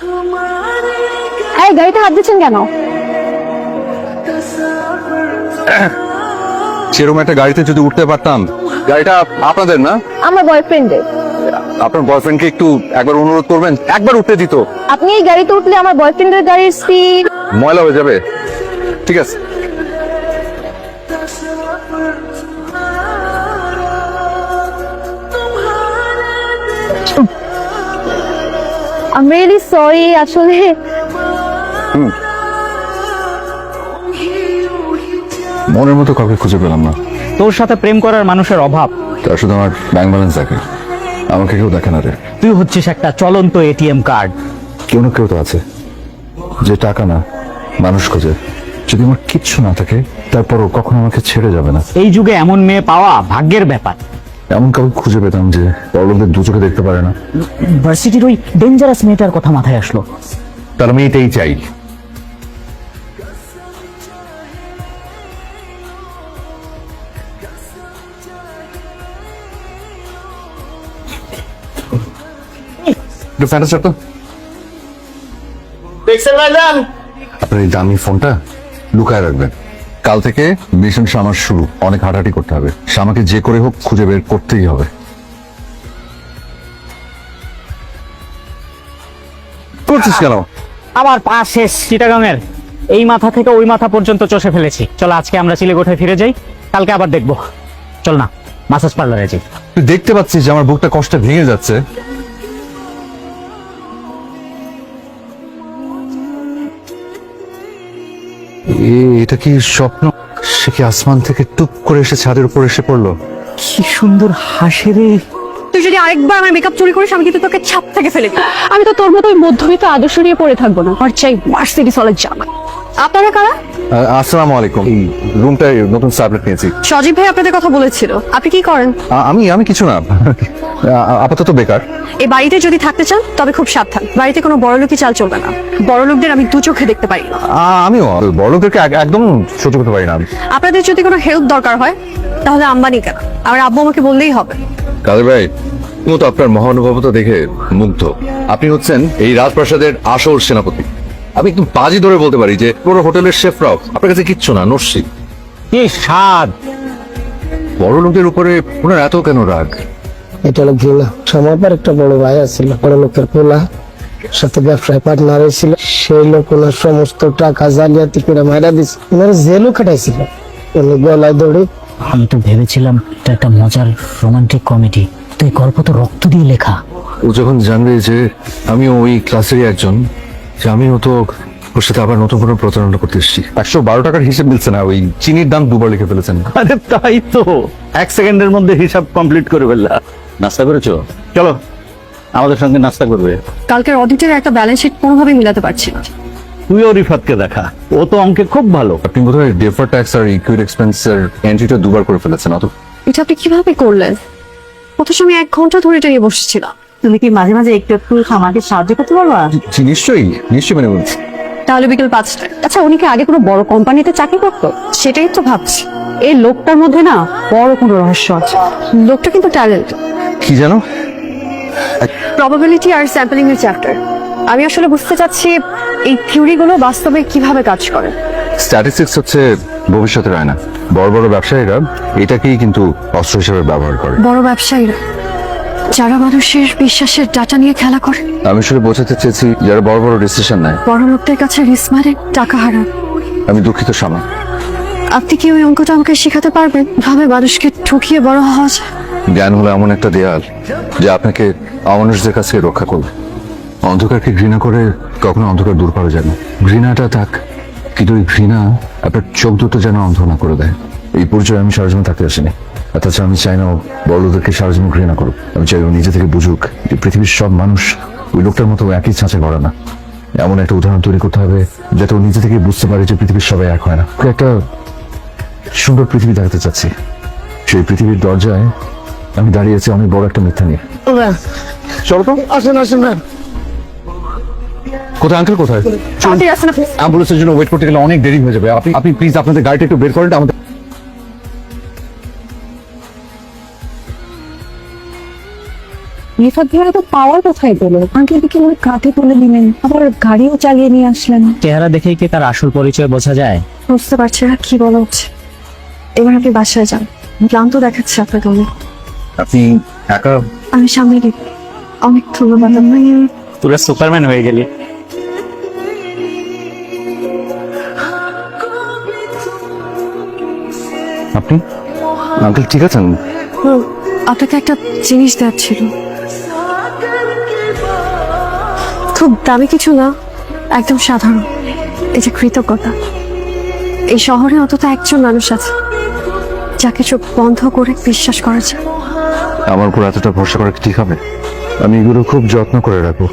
এই গাড়িতে হাত দিচ্ছেন কেন? সেরকম একটা গাড়িতে যদি উঠতে পারতাম। গাড়িটা আপনাদের না? আমার বয়ফ্রেন্ডের। আপনার বয়ফ্রেন্ডকে একটু একবার অনুরোধ করবেন, একবার উঠতে দিত। আপনি এই গাড়িতে উঠলে আমার বয়ফ্রেন্ডের গাড়ির সিট ময়লা হয়ে যাবে। ঠিক আছে। I'm really sorry আসলে মনের মতো কাউকে খুঁজে পেলাম না। তোর সাথে প্রেম করার মানুষের অভাব। তার শুধু আমার ব্যাংক ব্যালেন্স দেখে, আমাকে কেউ দেখে না রে। তুই হচ্ছিস একটা চলন্ত এটিএম কার্ড। কেউ না কেউ তো আছে যে টাকা না মানুষ খোঁজে। যদি আমার কিচ্ছু না থাকে তারপরও কখনো আমাকে ছেড়ে যাবে না। এই যুগে এমন মেয়ে পাওয়া ভাগ্যের ব্যাপার। এমন কাউকে খুঁজে পেতাম যে বড়লোকদের দু চোখে দেখতে পারে না। ভার্সিটির ওই ডেঞ্জারাস মেয়েটার কথা মাথায় আসলো। তার আমি এটাই চাই। আপনার এই দামি ফোনটা লুকায় রাখবেন। কাল থেকে মিশন শামার শুরু। অনেক হাঁটাহাঁটি করতে হবে। শামাকে যে করে হোক খুঁজে বের করতেই হবে। করছিস কেন? আবার পা শেষ চিটাগাংয়ের। এই মাথা থেকে ওই মাথা পর্যন্ত চষে ফেলেছি। চলো আজকে আমরা চিলেকোঠায় ফিরে যাই, কালকে আবার দেখবো। চল না মাসাজ পার্লারে যাই। তুই দেখতে পাচ্ছিস যে আমার বুকটা কষ্টে ভেঙে যাচ্ছে। এটা কি স্বপ্ন? সে কি আসমান থেকে টুপ করে এসে ছাদের উপর এসে পড়লো? কি সুন্দর হাসে রে। তুই যদি আরেকবার আমার মেকআপ চুরি করিস আমি কিন্তু তোকে ছাপ থেকে ফেলে দিই। আমি তো তোর মতো ওই মধ্যবিত্ত আদর্শ নিয়ে পড়ে থাকবো না। আমার চাই মার্সিডিজ ওয়ালা জামা। আপনারা কারা? আসসালামু আলাইকুম। এই রুমটায় নতুন সার্ভেন্ট নিয়েছি। সজীব ভাই আপনাদের কথা বলেছিল। আপনি কি করেন? আমি কিছু না, আপাতত বেকার। এই বাড়িতে যদি থাকতে চান তবে খুব সাবধান। বাড়িতে কোনো বড়লোকই চাল চলবে না। বড়লোকদের আমি দু চোখে দেখতে পারি না। আমিও বড়লোকদেরকে একদম সহ্য করতে পারি না। আপনাদের যদি কোনো হেল্প দরকার হয় তাহলে আম্বানি কেন, আমার আব্বু আমাকে বললেই হবে। কাদের ভাই, তো আপনার মহানুভবতা দেখে মুগ্ধ। আপনি হচ্ছেন এই রাজপ্রাসাদের আসল সেনাপতি। আমি একদম বাজি ধরে বলতে পারি যে পুরো হোটেলের শেফরাও আপনার কাছে কিচ্ছু না, নস্যি। কি স্বাদ। বড় লোকদের উপরে ওনার এত কেন রাগ? এটা হলো ঘৃণা। সময় পর একটা বড় ভাই আছিল, বড় লোকের পোলা, সাথে ব্যবসায় পার্টনার হয়েছিল। সেই লোক ওনার সমস্ত টাকা জালিয়াতি করে মারা দিচ্ছে। ওনার জেলও খাটাইছিল। উনি গলায় দড়ি। আমি তো ভেবেছিলাম এটা একটা মজার রোমান্টিক কমেডি, তো এই গল্প তো রক্ত দিয়ে লেখা। ও যখন জানবে যে আমিও ওই ক্লাসেরই একজন, যে আমিও তো ওর সাথে আবার নতুন কোনো প্রতারণা করতে এসেছি। 112 টাকার হিসেব মিলছে না, ওই চিনির দাম দুবার লিখে ফেলেছেন। আরে তাই তো, 1 সেকেন্ডের মধ্যে হিসাব কমপ্লিট করে ফেললা। নাস্তা করেছো? চলো আমাদের সঙ্গে নাস্তা করবে। কালকের অডিটের একটা ব্যালেন্স শিট কোনোভাবেই মিলাতে পারছি না। তুইও রিফাতকে দেখা, ও তো অঙ্কে খুব ভালো। আপনি বোধহয় ডেফার ট্যাক্স আর ইকুইড এক্সপেন্সের এন্ট্রিটা দুবার করে ফেলেছেন। অত এটা আপনি কিভাবে করলেন? অথচ আমি 1 ঘন্টা ধরে এটা নিয়ে বসেছিলাম। তুমি কি মাঝে মাঝে একটু একটু আমাকে সাহায্য করতে পারবা? নিশ্চয়ই মানে বলছি। তাহলে বিকেল 5টায়। আচ্ছা উনি কি আগে কোনো বড় কোম্পানিতে চাকরি করতো? সেটাই তো ভাবছি। এই লোকটার মধ্যে না বড় কোনো রহস্য আছে। লোকটা কিন্তু ট্যালেন্ট। কি জানো, প্রবাবিলিটি আর স্যাম্পলিং এর চ্যাপ্টার। আমি আসলে বুঝতে চাচ্ছি এই থিওরিগুলো বাস্তবে কিভাবে কাজ করে। স্ট্যাটিস্টিক্স হচ্ছে ভবিষ্যতের আয়না। বড় বড় ব্যবসায়ীরা এটাকেই কিন্তু অস্ত্র হিসেবে ব্যবহার করে। বড় ব্যবসায়ীরা যারা মানুষের বিশ্বাসের ডাটা নিয়ে খেলা করে। আমি আসলে বোঝাতে চেয়েছি যারা বড় বড় ডিসিশন নেয়। বড় লোকদের কাছে রিস্ক মারে টাকা হারান। আমি দুঃখিত শামা। আপনি কি ওই অঙ্কটা আমাকে শেখাতে পারবেন? ভাবে মানুষকে ঠকিয়ে বড় হওয়া যায়। জ্ঞান হলো এমন একটা দেয়াল যে আপনাকে অমানুষদের কাছে রক্ষা করবে। অন্ধকারকে ঘৃণা করে কখনো অন্ধকার দূর করা যায় না। ঘৃণাটা থাক, কিন্তু ওই ঘৃণা আপনার চোখ দুটো যেন অন্ধ না করে দেয়। এই পরিচয় আমি সারাজীবন থাকতে আসিনি। অথচ আমি চাই না বড়লোকদেরকে সারাজীবন ঘৃণা করুক। আমি চাই ও নিজে থেকে বুঝুক যে পৃথিবীর সব মানুষ ওই লোকটার মতো একই ছাঁচে গড়া না। এমন একটা উদাহরণ তৈরি করতে হবে যাতে ও নিজে থেকে বুঝতে পারে যে পৃথিবীর সবাই এক হয় না। একটা সুন্দর পৃথিবী দেখাতে চাচ্ছি। সেই পৃথিবীর দরজায় আমি দাঁড়িয়ে আছি অনেক বড় একটা মিথ্যা নিয়ে। চলো তো। আসেন আসেন না। কোথায় আঙ্কেল, কোথায়? তাড়াতাড়ি আসেন আপনি। অ্যাম্বুলেন্সের জন্য ওয়েট করতে গেলে অনেক দেরি হয়ে যাবে। আপনি প্লিজ আপনাদের গাড়িটা একটু বের করেন। আমাদের রিফাত ভাইয়া তো পাওয়ার কোথায় পেলো? আঙ্কেল কি ওর কাঁধে তুলে দিলেন, আবার গাড়িও চালিয়ে নিয়ে আসলেন। চেহারা দেখেই কি তার আসল পরিচয় বোঝা যায়? বুঝতে পারছি না কি বলা উচিত। এবার আপনি বাসায় যান, ক্লান্ত দেখাচ্ছে আপনাকে অনেক। আপনি একা? আমি সামনে গিয়ে অনেক ধন্যবাদ আপনাকে। পুরো সুপারম্যান হয়ে গেলি। আপনি আঙ্কেল ঠিক আছেন? আপনাকে একটা জিনিস দেওয়ার ছিল, খুব দামি কিছু না, একদম সাধারণ। এই যে কৃতজ্ঞতা। এই শহরে অন্তত একজন মানুষ আছে যাকে চোখ বন্ধ করে বিশ্বাস করা যায়। আমার উপর এতটা ভরসা করা কি ঠিক হবে? আমি এগুলো খুব যত্ন করে রাখবো।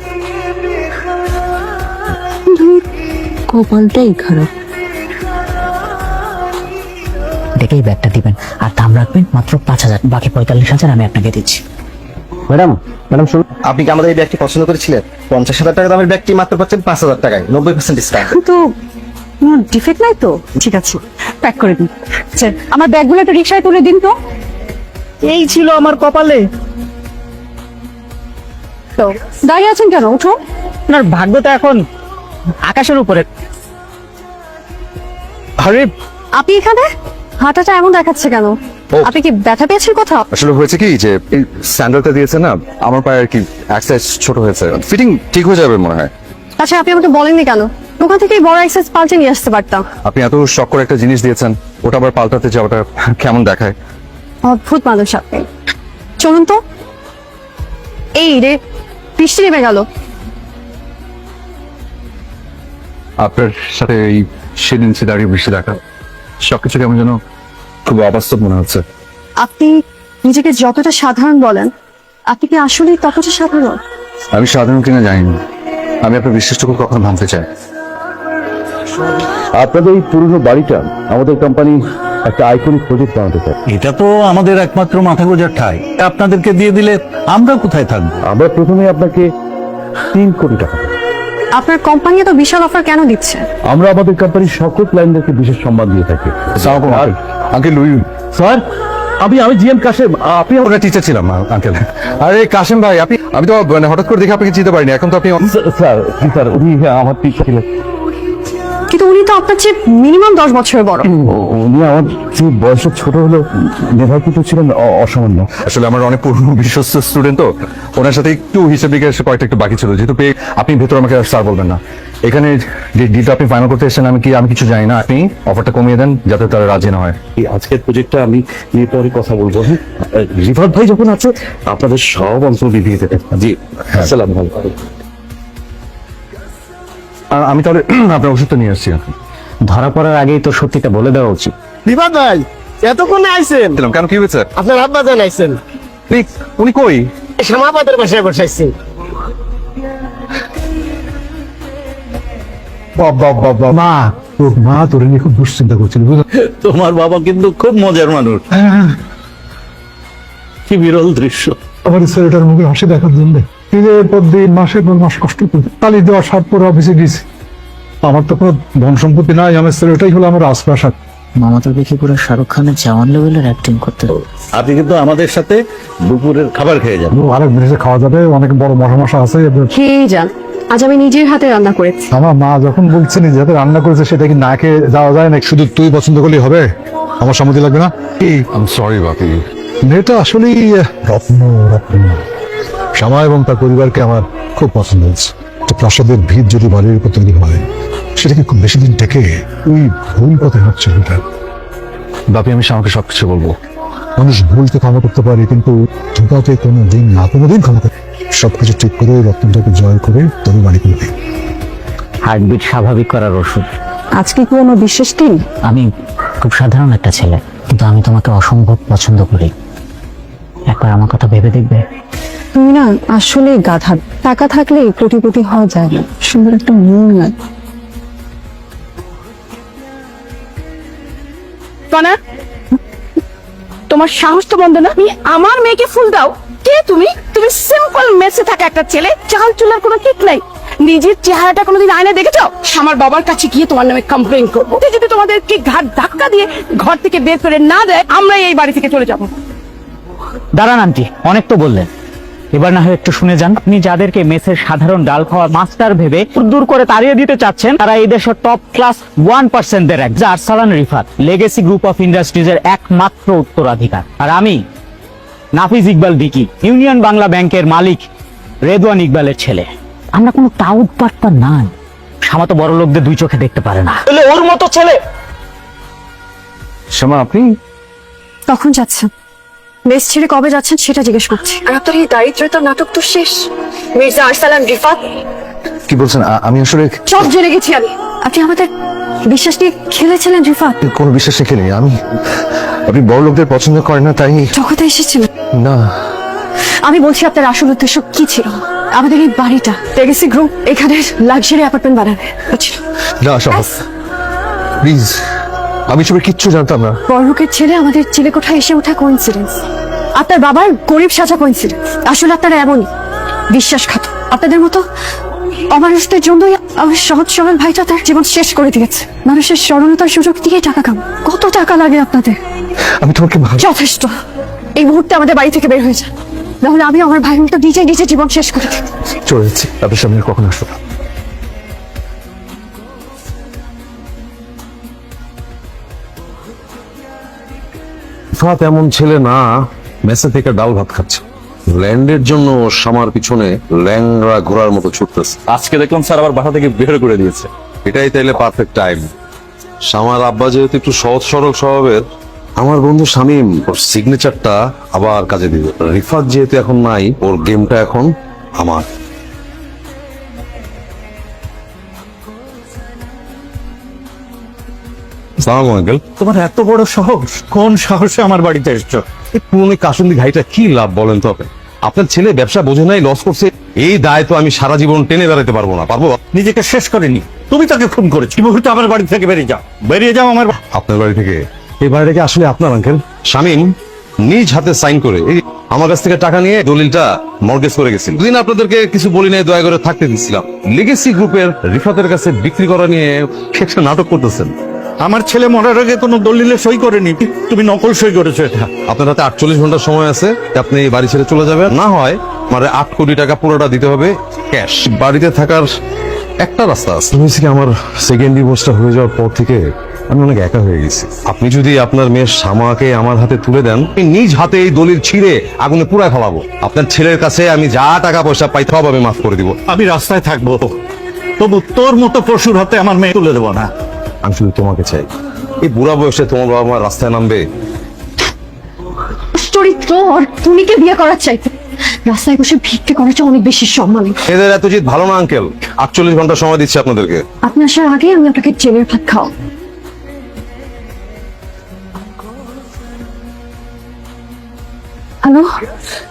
কপালটাই খারাপ। দেখেই ব্যাগটা দিবেন, আর দাম রাখবেন মাত্র 5,000, বাকি 45,000 আমি আপনাকে দিচ্ছি। ম্যাডাম শুনুন, আপনি কি আমাদের এই ব্যাগটি পছন্দ করেছিলেন? 50,000 টাকা দামের ব্যাগটি মাত্র পাচ্ছেন 5,000 টাকায়, 90% ডিসকাউন্ট। কিন্তু কোনো ডিফেক্ট নাই তো? ঠিক আছে, প্যাক করে দিন। স্যার, আমার ব্যাগগুলো একটা রিক্সায় তুলে দিন তো। এই ছিল আমার কপালে। তো দাঁড়িয়ে আছেন কেন? উঠো। আপনার ভাগ্যটা এখন আকাশের উপরে। আরে আপনি এখানে? হাঁটাটা এমন দেখাচ্ছে কেন? আপনি কি ব্যথা পেয়েছেন কোথাও? আসলে হয়েছে কি যে এই স্যান্ডেলটা দিয়েছে না, আমার পায়ে আর কি এক সাইজ ছোট হয়েছে, ফিটিং ঠিক হয়ে যাবে মনে হয়। আচ্ছা, আপনি আমাকে বলেননি কেন? দোকান থেকে বড় এক্সাইজ পাল্টে নিয়ে আসতে পারতাম। আপনি এত শখ করে একটা জিনিস দিয়েছেন, ওটা আবার পাল্টাতে যাওয়াটা কেমন দেখায়? অদ্ভুত মানুষ আপনি। চলুন তো। এই রে, বৃষ্টি নেমে গেল। আপনার সাথে এই সেদিন দাঁড়িয়ে বৃষ্টি দেখা, সবকিছু কেমন যেন খুব অবাস্তব মনে হচ্ছে। আপনি নিজেকে যতটা সাধারণ বলেন, আপনি কি আসলেই ততটা সাধারণ? আমি সাধারণ কিনা জানি না, আমি আপনার বিশ্বাসটুকু কখনো ভাঙতে চাই। আপনাদের এই পুরনো বাড়িটা আমাদের কোম্পানি একটা আইকনিক প্রজেক্ট বানাতে চাই। এটা তো আমাদের একমাত্র মাথা গোঁজার ঠাই, আপনাদেরকে দিয়ে দিলে আমরা কোথায় থাকবো? আমরা প্রথমে আপনাকে 3 কোটি টাকা দেব। আপনার কোম্পানি তো বিশাল অফার কেন দিচ্ছে? আমরা আমাদের কোম্পানির সকল ক্লায়েন্টদেরকে বিশেষ সম্মান দিয়ে থাকি। আঙ্কেল লুই স্যার, আমি জিএম কাশেম। আপনি আমরা টিচার ছিলাম আঙ্কেল। আরে কাশেম ভাই, আমি তো মানে হঠাৎ করে দেখে আপনাকে চিনতে পারিনি। এখন তো আপনি স্যার উনি আমার টিচার ছিলেন। কিন্তু উনি তো আপনার চেয়ে মিনিমাম 10 বছরের বড়। উনি আমার যে বয়সে ছোট হলো, মেধায় কিন্তু ছিলেন অসামান্য। আসলে আমার অনেক পুরনো বিশ্বস্ত স্টুডেন্ট, তো ওনার সাথে একটু হিসেব নিকেশ কয়েকটা একটু বাকি ছিল। যেহেতু পেয়ে আপনি ভেতর আমাকে স্যার বলবেন না। এখানে যে ডিলটা আপনি ফাইনাল করতে এসেছেন, আমি কিছু জানি না। আপনি অফারটা কমিয়ে দেন যাতে তারা রাজি না হয়। এই আজকের প্রজেক্টটা আমি নিয়ে পরে কথা বলবো। হ্যাঁ, রিফাত ভাই যখন আছে আপনাদের সব অঞ্চল দিয়ে দেবেন। জি, আসসালাম আলাইকুম। আমি তাহলে আপনার ওষুধটা নিয়ে আসছি। ধরা পড়ার আগেই তো সত্যিটা বলে দেওয়া উচিত। বিভাদ ভাই, এতক্ষণে আইছেন? কেন, কি হয়েছে? আপনার আব্বা জান আইছেন? উনি কই? শ্যামাবাদের বাসায় বসাইছি। মা, তোর মা তোর নিয়ে খুব দুশ্চিন্তা করছিল। তোমার বাবা কিন্তু খুব মজার মানুষ। কি বিরল দৃশ্য। আমার ছেলেটার মুখে হাসি দেখার জন্য দিনের পর দিন মাসের পর মাস কষ্ট করে তালি দেওয়া সাত পরে অফিসে গেছি। আমার তো কোনো ধন সম্পত্তি নাই, আমার ছেলেটাই হলো আমার রাজপ্রাসাদ। মামা তো দেখি পুরো শাহরুখ খানের জওয়ান লেভেলের অ্যাক্টিং করতে। আপনি কিন্তু আমাদের সাথে দুপুরের খাবার খেয়ে যান। আরেক জিনিসে খাওয়া যাবে, অনেক বড় মশা আছে। খেয়ে যান, আজ আমি নিজের হাতে রান্না করেছি। আমার মা যখন বলছে নিজে হাতে রান্না করেছে, সেটা কি না খেয়ে যাওয়া যায় না? শুধু তুই পছন্দ করলেই হবে? আমার সম্মতি লাগবে না? সরি বাপি, মেয়েটা আসলেই রত্ন। শ্যামা এবং তার পরিবারকে আমার খুব পছন্দ হয়েছে। তো প্রাসাদের ভিত যদি বাড়ির উপর তৈরি হয়, সেটাকে খুব বেশি দিন টেকে ওই ভুল পথে হাঁটছে এটা। বাপি আমি শ্যামাকে সবকিছু বলবো। মানুষ ভুলকে ক্ষমা করতে পারে, কিন্তু ধোকাকে কোনোদিন ক্ষমা করে। সবকিছু ঠিক করে রত্নটাকে জয় করে তবে বাড়ি করবে। হার্টবিট স্বাভাবিক করার ওষুধ। আজকে কি কোনো বিশেষ দিন? আমি খুব সাধারণ একটা ছেলে, কিন্তু আমি তোমাকে অসম্ভব পছন্দ করি। একবার আমার কথা ভেবে দেখবে? তুমি না আসলে গাধা। টাকা থাকলে কোটিপতি হওয়া যায় না, সুন্দর একটা মন লাগে। তোমার সাহস তো বন্ধ না, তুমি আমার মেয়েকে ফুল দাও? কে তুমি? তুমি সিম্পল মেসে থাকা একটা ছেলে, চাল চুলার কোনো কিক নাই। নিজের চেহারাটা কোনোদিন আয়নায় দেখেছো? আমার বাবার কাছে গিয়ে তোমার নামে কমপ্লেইন করবো। যদি তোমাদেরকে ঘাট ধাক্কা দিয়ে ঘর থেকে বের করে না দেয়, আমরা এই বাড়ি থেকে চলে যাবো। দাঁড়ান আন্টি, অনেক তো বললেন। এবার না হয় একটু শুনে যান। আপনি যাদেরকে মেসের সাধারণ ডাল খাওয়া মাস্টার ভেবে দূর করে তাড়িয়ে দিতে চাচ্ছেন, তারা এই দেশের টপ ক্লাস 1% এক, যা Arsalan Rifat legacy group of ইন্ডাস্ট্রিজের একমাত্র উত্তরাধিকার। আর আমি নাফিজ ইকবাল ভিকি, ইউনিয়ন বাংলা ব্যাংকের মালিক রেদওয়ান ইকবালের ছেলে। আমরা কোনো টাউট পার্টনার নাই। শামা তো বড় লোকদের দুই চোখে দেখতে পারে না, তাহলে ওর মতো ছেলে। শ্যামা, আপনি কখন যাচ্ছেন? মেস ছেড়ে কবে যাচ্ছেন সেটা জিজ্ঞেস করছি। আর আপনার এই দারিদ্রতার নাটক তো শেষ। মির্জা আরসালান রিফাত, কি বলছেন? আমি আসলে সব জেনে গেছি আমি। আপনি আমাদের বিশ্বাস নিয়ে খেলেছিলেন রিফাত। কোনো বিশ্বাস রেখে নেই আমি। আপনি বড় লোকদের পছন্দ করেন না, তাই জগতে এসেছিলেন। না। আমি বলছি আপনার আসল উদ্দেশ্য কি ছিল? আমাদের এই বাড়িটা লেগেসি গ্রুপ এখানে লাক্সারি অ্যাপার্টমেন্ট বানাবে বুঝছিল? না সম্ভব, প্লিজ। আমি সবাই কিচ্ছু জানতাম না। বড়লোকের ছেলে আমাদের চিলেকোঠায় এসে ওঠা কোইন্সিডেন্স। আপনার বাবার গরিব সাজা কোইন্সিডেন্স। আসলে আপনারা এমনই বিশ্বাসঘাত। আপনাদের মতো অমানুষদের জন্যই আমার সহজ সরল ভাইটা তার জীবন শেষ করে দিয়েছে। মানুষের সরলতার সুযোগ দিয়ে টাকা কাম। কত টাকা লাগে আপনাদের? আমি তোমাকে যথেষ্ট। এই মুহূর্তে আমাদের বাড়ি থেকে বের হয়ে যান, নাহলে আমি আমার ভাইয়ের মতো নিজে নিজে জীবন শেষ করে দিই। চলে যাচ্ছি। আপনার সামনে কখন আসবো? রিফাত এমন ছেলে না মেসে থেকে ডাল ভাত খাচ্ছে। ল্যান্ডের জন্য শামার পিছনে ল্যাংড়া ঘোড়ার মতো ছুটতেছে। আজকে দেখলাম স্যার আবার বাসা থেকে বের করে দিয়েছে। এটাই তাইলে পারফেক্ট টাইম। শামার আব্বা যেহেতু একটু সহজ সরল স্বভাবের, আমার বন্ধু শামীম ওর সিগনেচারটা আবার কাজে দিবে। রিফাত যেহেতু এখন নাই, ওর গেমটা এখন আমার। আসসালামু আলাইকুম। তোমার এত বড় সাহস? কোন সাহসে আমার বাড়িতে এসছো? এই পুরনো কাসুন্দি ঘাইটা কি লাভ বলেন তো? আপনার ছেলে ব্যবসা বোঝে নাই, লস করছে। এই দায় তো আমি সারা জীবন টেনে বেড়াতে পারবো না। পারবো? নিজেকে শেষ করেনি, তুমি তাকে খুন করেছো। এই মুহূর্তে আমার বাড়ি থেকে বেরিয়ে যাও, বেরিয়ে যাও আমার আপনার বাড়ি থেকে? এই বাড়িটা কি আসলে আপনার আঙ্কেল? শামীম নিজ হাতে সাইন করে এই আমার কাছ থেকে টাকা নিয়ে দলিলটা মর্গেজ করে গেছিল। দুদিন আপনাদেরকে কিছু বলি নাই, দয়া করে থাকতে দিচ্ছিলাম। লেগেসি গ্রুপের রিফাতের কাছে বিক্রি করা নিয়ে একটা নাটক করতেছেন। আমার ছেলে মরার আগে কোনো দলিলে সই করেনি, তুমি নকল সই করেছো। এটা আপনার হাতে 48 ঘন্টা সময় আছে, আপনি এই বাড়ি ছেড়ে চলে যাবেন। না হয় আমার 8 কোটি টাকা পুরোটা দিতে হবে ক্যাশ। বাড়িতে থাকার একটা রাস্তা আছে। হয়েছে কি, আমার সেকেন্ড ডিভোর্সটা হয়ে যাওয়ার পর থেকে আমি অনেক একা হয়ে গেছি। আপনি যদি আপনার মেয়ের শামাকে আমার হাতে তুলে দেন, আমি নিজ হাতে এই দলিল ছিঁড়ে আগুনে পুড়ায় ফেলাবো। আপনার ছেলের কাছে আমি যা টাকা পয়সা পাই সব আমি মাফ করে দিব। আমি রাস্তায় থাকবো, তবু তোর মতো পশুর হাতে আমার মেয়ে তুলে দেবো না। আমি শুধু তোমাকে চাই। এই বুড়া বয়সে তোমার বাবা মা রাস্তায় নামবে? চরিত্র আর তুমিকে বিয়ে করার চাইতে রাস্তায় বসে ভিক্ষে করাটা অনেক বেশি সম্মান। এদের এত জিত ভালো না আঙ্কেল। 48 ঘন্টা সময় দিচ্ছি আপনাদেরকে। আপনি আসার আগে আমি আপনাকে জেলের ভাত খাও। Hello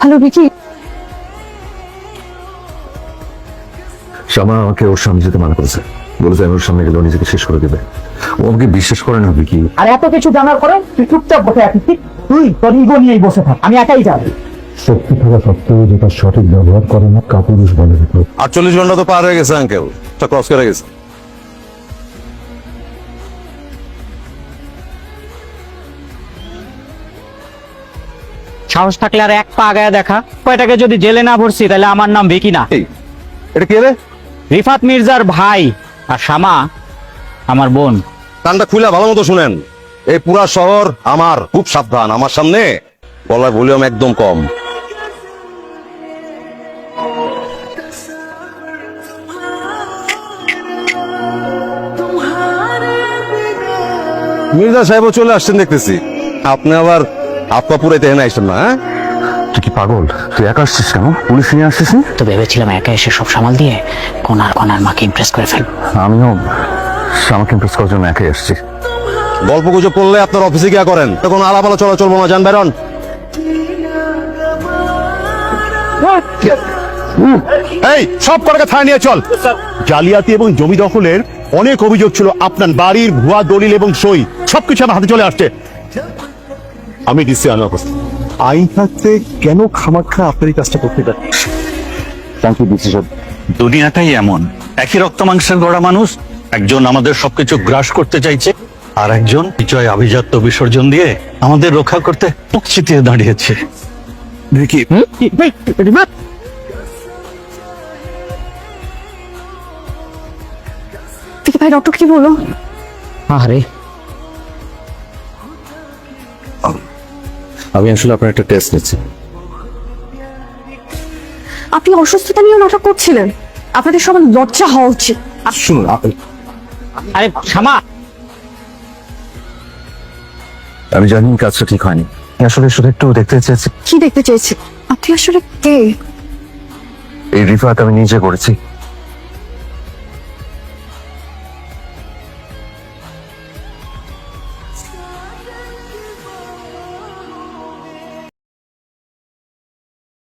hello Vicky. শ্যামা আমাকে ওর সামনে যেতে মানা করেছে। বলেছে আমি ওর সামনে গেলে ও নিজেকে শেষ করে দেবে। ও আমাকে বিশ্বাস করে না বিকি। আর এত কিছু জানার পরে তুই চুপচাপ বসে আছিস। তুই তোর ইগো নিয়েই বসে থাক, আমি একাই যাবো। শক্তি থাকা সত্ত্বেও যেটা সঠিক ব্যবহার করে না কাপুরুষ বলে। 48 ঘন্টা তো পার হয়ে গেছে আঙ্কেল, ক্রস করে গেছে। সাহস থাকলে আর এক পা আগায় দেখা। কয়টাকে যদি জেলে না ভরছি তাহলে আমার নাম ভিকি না। এই, এটা কে রে? রিফাত মির্জার ভাই, আর শামা আমার বোন। কানটা খুলে ভালো মতো শুনেন। এই পুরা শহর আমার, খুব সাবধান। আমার সামনে গলার ভলিউম একদম কম। মির্জা সাহেবও চলে আসছেন দেখতেছি। আপনি আবার আপা পুরাইতে হেনে আসছেন না? হ্যাঁ, তুই কি পাগল? তুই একা আসছিস কেন? পুলিশ নিয়ে আসছিস না? তো ভেবেছিলাম একা এসে সব সামাল দিয়ে কোনার কোনার মাকে ইমপ্রেস করে ফেলবো। আমিও শ্যামাকে ইমপ্রেস করার জন্য একাই আসছি। গল্প গুজব করলে আপনার অফিসে গিয়া করেন, কোনো আলাপালা চলা চলবো না। যান বেরন। এই সব কটাকে থানায় নিয়ে চল। জালিয়াতি এবং জমি দখলের অনেক অভিযোগ ছিল। আপনার বাড়ির ভুয়া দলিল এবং সই সবকিছু আমার হাতে চলে আসছে। আমি ডিসি আনোয়ার হোসেন। আইন থাকতে কেন খামাখা আপনার এই কাজটা করতে পারেন? থ্যাংক ইউ ডিসি সাহেব। দুনিয়াটাই এমন, একই রক্ত মাংসের গড়া মানুষ। একজন আমাদের সবকিছু গ্রাস করতে চাইছে, আর একজন বিজয় আভিজাত্য বিসর্জন দিয়ে আমাদের রক্ষা করতে মুখ চিতিয়ে দাঁড়িয়েছে। কি ভাই ডক্টর কি বলো? আরে আমি আসলে আপনার একটা টেস্ট নিচ্ছি। আপনি অসুস্থতা নিয়ে নাটক করছিলেন, আপনাদের সবার লজ্জা হওয়া উচিত। শুনুন আরে শামা, আমি জানি কাজটা ঠিক হয়নি, আসলে শুধু একটু দেখতে চেয়েছি। কি দেখতে চেয়েছি? আপনি আসলে কে? এই রিফাত আমি নিজে করেছি।